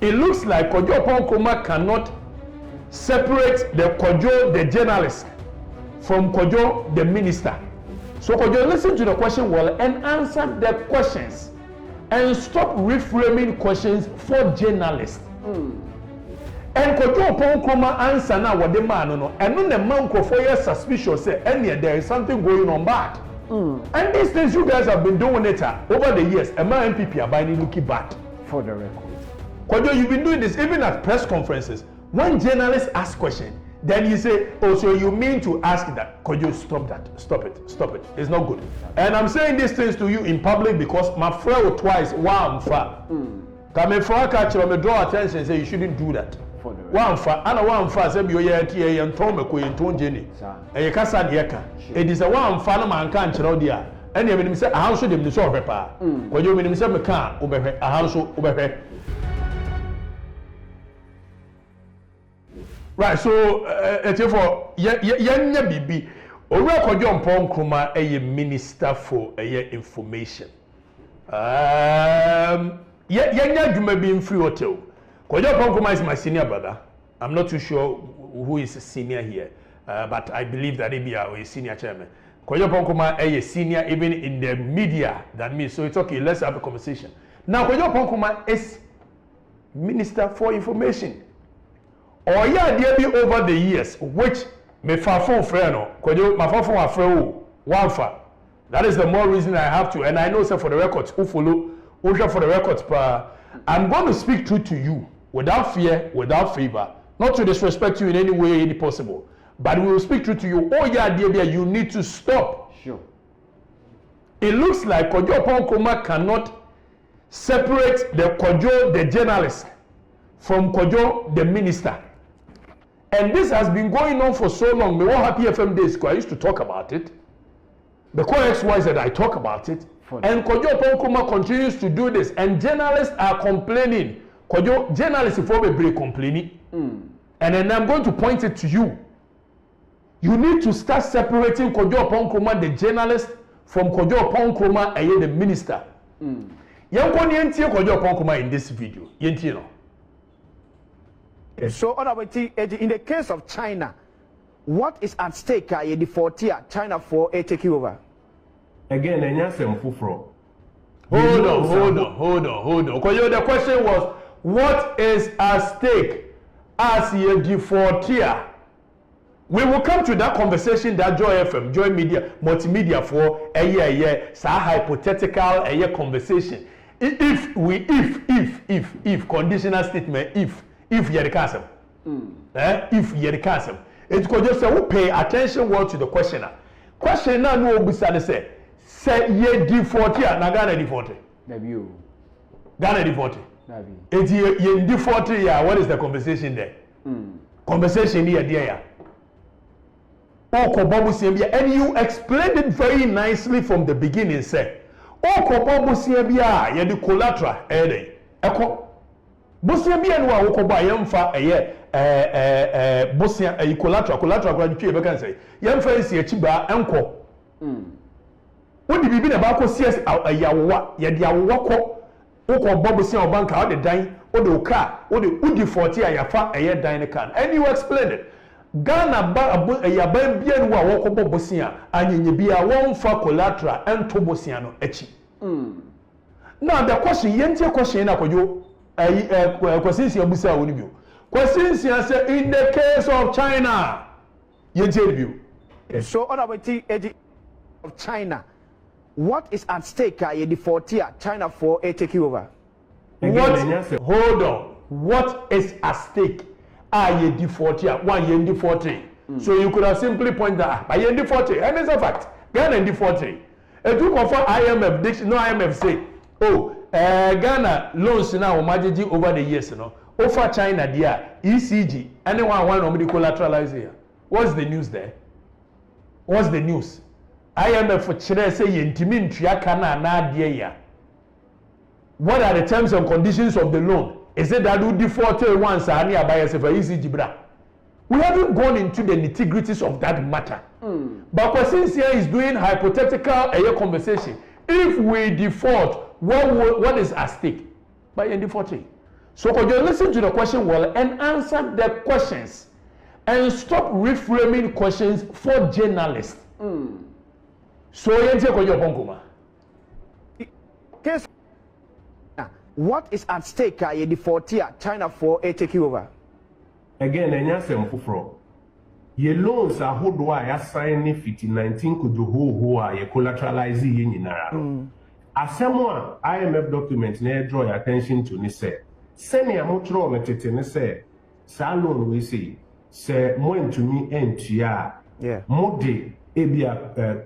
it looks like Kojo Oppong cannot separate the Kojo, the journalist, from Kojo, the minister. So Kojo, listen to the question well and answer the questions and stop reframing questions for journalists. And Kojo Oppong answer now what the man no, and no the man for suspicious say and there is something going on bad. And these things you guys have been doing it over the years. And my MPP are buying looking bad. For the record. Kojo, you've been doing this even at press conferences. When journalists ask questions, then you say, oh, so you mean to ask that? Kojo, stop that. Stop it. Stop it. It's not good. And I'm saying these things to you in public because my friend twice, wow, come in for a catch, me draw attention and say you shouldn't do that. One fa, and a one fa, say you are and Tomako and Tom Jenny. And you can't say yeka. It is a one fa, man can't tell dear. And you mean, say, how should him show papa? When you mean, say, me can't, over a house over. Right, so therefore, yanya bibi. Owura Kojo Nkrumah a minister for information. Yanya dwuma bi mfiri hotel. Kojo Nkrumah is my senior brother. I'm not too sure who is a senior here, but I believe that he be a senior chairman. Kojo Nkrumah a senior even in the media than me, so it's okay. Let's have a conversation. Now, Kojo Nkrumah is minister for information. Or yeah, there be over the years, which me phone friend no, Kojo my phone a friend one fa. That is the more reason I have to, and I know sir for the records, who follow, who for the records, I'm going to speak truth to you without fear, without favor, not to disrespect you in any way, any possible, but we will speak truth to you. Oh yeah, dear, you need to stop. Sure. It looks like Kojo Oppong cannot separate the Kojo, the journalist, from Kojo, the minister. And this has been going on for so long. Me what happy FM days I used to talk about it. The XYZ I talk about it. And Kojo Oppong continues to do this. And journalists are complaining. Kojo journalists for a break complaining. And then I'm going to point it to you. You need to start separating Kojo Oppong, the journalist, from Kojo Oppong, the minister. Kojo Oppong in this video. No. So, in the case of China, what is at stake? The 40 China for a take over. Again, and yes, I'm full. Hold on. Because the question was, what is at stake as a 40? We will come to that conversation that Joy FM, Joy Media, Multimedia for a year, hypothetical a year conversation. If conditional statement, if you're the castle, if you're the castle, it could just say, pay attention well to the questioner. Questioner no beside say ye D40 na Ghana D40. Ghana D40. It's ye D40 yeah. What is the conversation there? Conversation here, dear. And you explained it very nicely from the beginning. Say, ye the collateral, Echo. Bosia bi enu a wokoba yemfa bosia collateral kwa dipie be kan say yemfa esi achiba enko wodi bibi na ba ko cs ayawowa ye de awowa ko woko bosia obanka o de dan o de oka o de udi 40 ayafa dan ne kan and you explained it. Ghana ba yaban bi enu a wokobo bosia anyenye bi a wonfa collateral ento bosia no achi. Now the question yentie question na Kojo questions you busa woni bio. Questions you say in the case of China. Yentie bio. So on our edge of China, what is at stake? The 40 China for a take over. Hold on. What is at stake? The 40 one yendi 40. So you could have simply point that by yendi 40. And it's a fact. Ghana yendi 40. If you confirm IMF, no IMF say, oh. Ghana loans now majority over the years, over China, dear ECG, anyone want to collateralize here. What's the news there? What's the news? IMF for Chile say intimate triakana na dear. What are the terms and conditions of the loan? Is it that you default once and near buyers for ECG bra? We haven't gone into the nitty-gritties of that matter. But since here is doing hypothetical conversation, if we default, what is at stake by the 40? So Kojo, listen to the question well and answer the questions. And stop reframing questions for journalists. So yente Kojo Oppong. What is at stake? The 40 China for a take over. Again, enyasem fufro. Ye loans are hold why assign 19 could do who are ye collateralize ye nyinara. Asemwa IMF document na draw your attention to ni say. Send ya motro metete ni say. Sa loan we say mo ntumi entua. Yeah. Mode ebia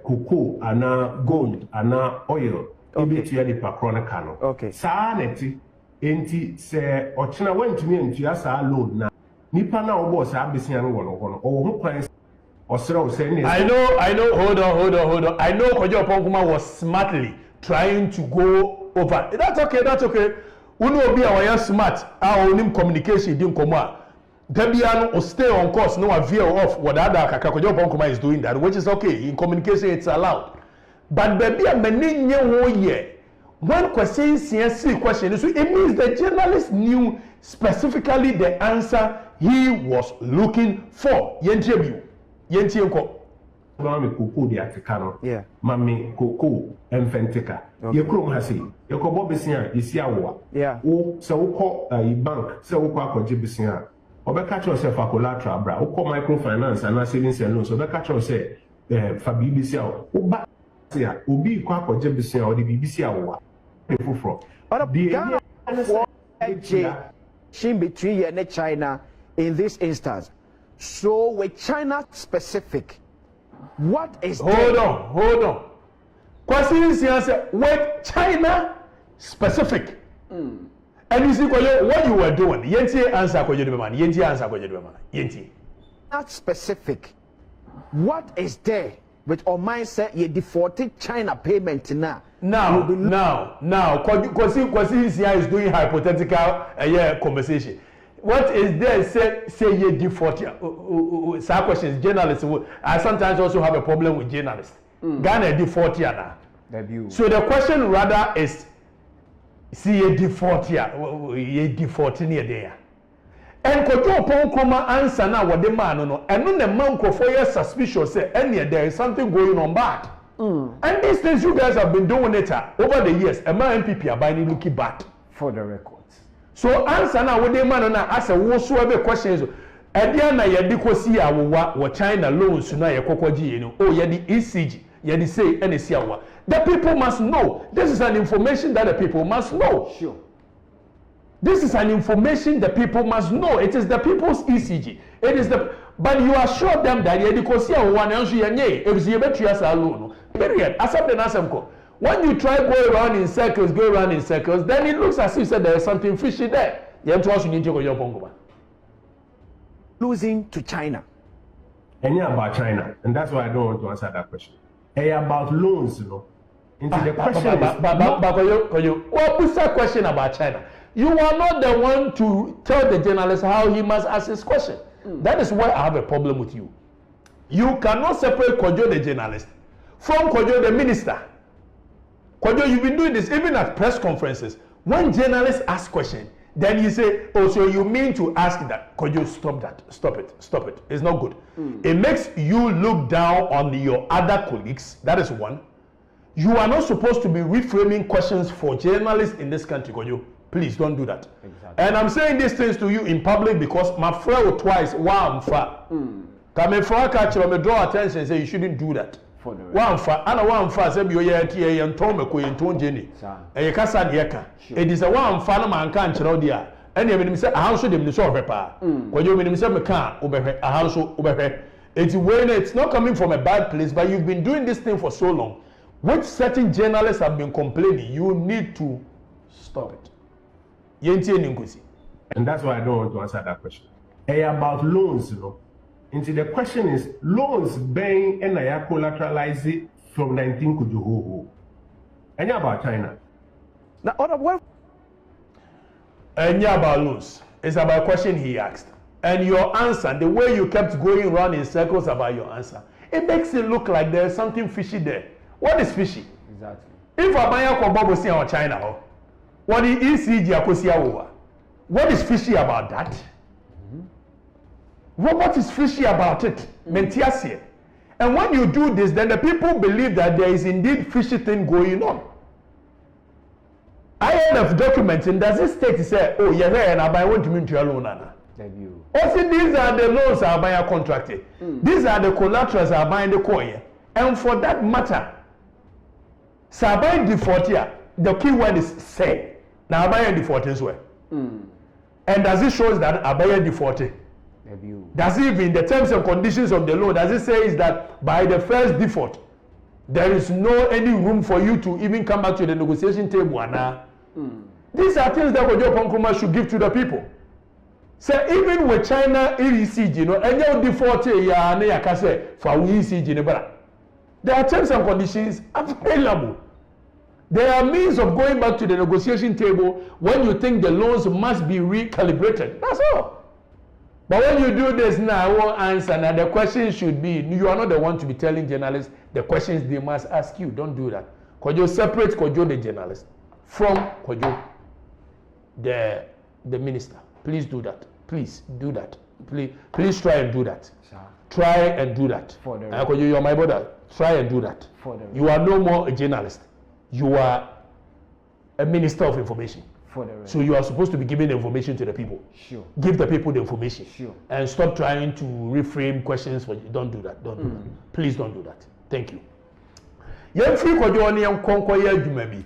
cocoa ana gold ana oil. Ebi tua di pakrona kano. Okay. Sa neti enti se ochina wentumi entua sa loan na nipa na obo sa abesia no wono hono o ho kwan osere o say ni. I know, hold on. I know Kojo Oppong was smartly trying to go over. That's okay. Unu obi a were smart, onim communication din komo. Debiano or stay on course, no veer off what other Kojo Oppong is doing that, which is okay. In communication, it's allowed. But baby, a meninye wo ye. When questions see question, so it means the journalist knew specifically the answer he was looking for. Yentie ko. Mami cocoa di atikano. Yeah. Mami cocoa enfentika. Ye krom hasi. Ye ko bo besia yesi awoa. Yeah. O se wo ko bank, se wo ko akwaje besia. Obeka cho se fa collateral bra. O ko microfinance and savings and loans. Obeka cho se fa bibisia o. Ba sia obi ko akwaje besia o di bibisia awoa. Fufro. But Ghana between you and China in this instance. So with China specific, what is hold on. Question is answer with China specific. And you see what you were doing. Yenti answer Kojo de man. Yenti answer Kojo de man. Yenti. Not specific. What is there with our mindset? You defaulted China payment now. Now, Kwasi is doing hypothetical conversation. What is there? Say ye default. Some questions journalists. I sometimes also have a problem with journalists. Ghana default now. So the question rather is, see ye default ye default near there. And Kojo Oppong answer now what the man no. And no the man for years suspicious say, and there is something going on bad. And these things you guys have been doing it over the years. A man MPP are buying looking bad for the records. So answer now what they man now ask a whatsoever questions. Ediana yediko si awowa wa China loans na yekokoji you know. Oh yedi ECG yedi say NC awowa. The people must know. This is an information that the people must know. Sure. This is an information the people must know. It is the people's ECG. It is the but you assure them that yediko si awowa na nso yenye ebusi yebetu asa loan. Period. Accept the nasemko. When you try go around in circles, then it looks as if said there is something fishy there. You have to also need to go your bongo. Losing to China. And yeah, about China, and that's why I don't want to answer that question. Hey, about loans, you know. Into the question what was that question about China? You are not the one to tell the journalist how he must ask his question. That is why I have a problem with you. You cannot separate Kojo the journalist from Kojo the minister. Kojo, you've been doing this even at press conferences. When journalists ask questions, then you say, oh, so you mean to ask that? Kojo, stop that. Stop it. It's not good. It makes you look down on your other colleagues. That is one. You are not supposed to be reframing questions for journalists in this country, Kojo. Please don't do that. Exactly. And I'm saying these things to you in public because my friend twice, wow, come catch me draw attention and say you shouldn't do that. One say be ye tie ye nton me ko ye nton jeni e kasa de yeka it is a one fa na man kan kire odia ene me nim say ahanso dem ni so ohwepa kwajo me nim say me kan obehwe ahanso obehwe it's not coming from a bad place, but you've been doing this thing for so long, which certain journalists have been complaining. You need to stop it. And that's why I don't want to answer that question. About loans, you know. And the question is, loans being and I collateralize it from 19 could you and about China. Now, other one. And about loans. It's about a question he asked. And your answer, the way you kept going around in circles about your answer, it makes it look like there's something fishy there. What is fishy? Exactly. If I buy a Kobo see on China, what the ECG akosia over? What is fishy about that? What is fishy about it? Mentiasie. And when you do this, then the people believe that there is indeed fishy thing going on. IMF documenting does it state to say, oh, yeah, and I want to mean to your loan. Also, these are the loans are buying contracted. These are the collaterals are buying the coin. And for that matter, Sabai default here, the key word is say. Now Abaya default as well. And does it show that Abaya defaulted? Does it even the terms and conditions of the law, does it say is that by the first default, there is no any room for you to even come back to the negotiation table? These are things that Kojo Nkrumah should give to the people. So even with China ECG, you know, and you default ya ne yakase for ECG ne bara. There are terms and conditions available. There are means of going back to the negotiation table when you think the loans must be recalibrated. That's all. But when you do this now, I won't answer. Now the question should be, you are not the one to be telling journalists the questions they must ask you. Don't do that. Kojo, separate Kojo the journalist from Kojo the minister. Please do that. Please do that. Please try and do that. Try and do that. Kojo, you are my brother. Try and do that. You are no more a journalist. You are a minister of information. So you are supposed to be giving the information to the people. Sure. Give the people the information. Sure. And stop trying to reframe questions for you. Don't do that. Don't do that. Please don't do that. Thank you. Yem free Kojo ni yem konko ye adwuma bi.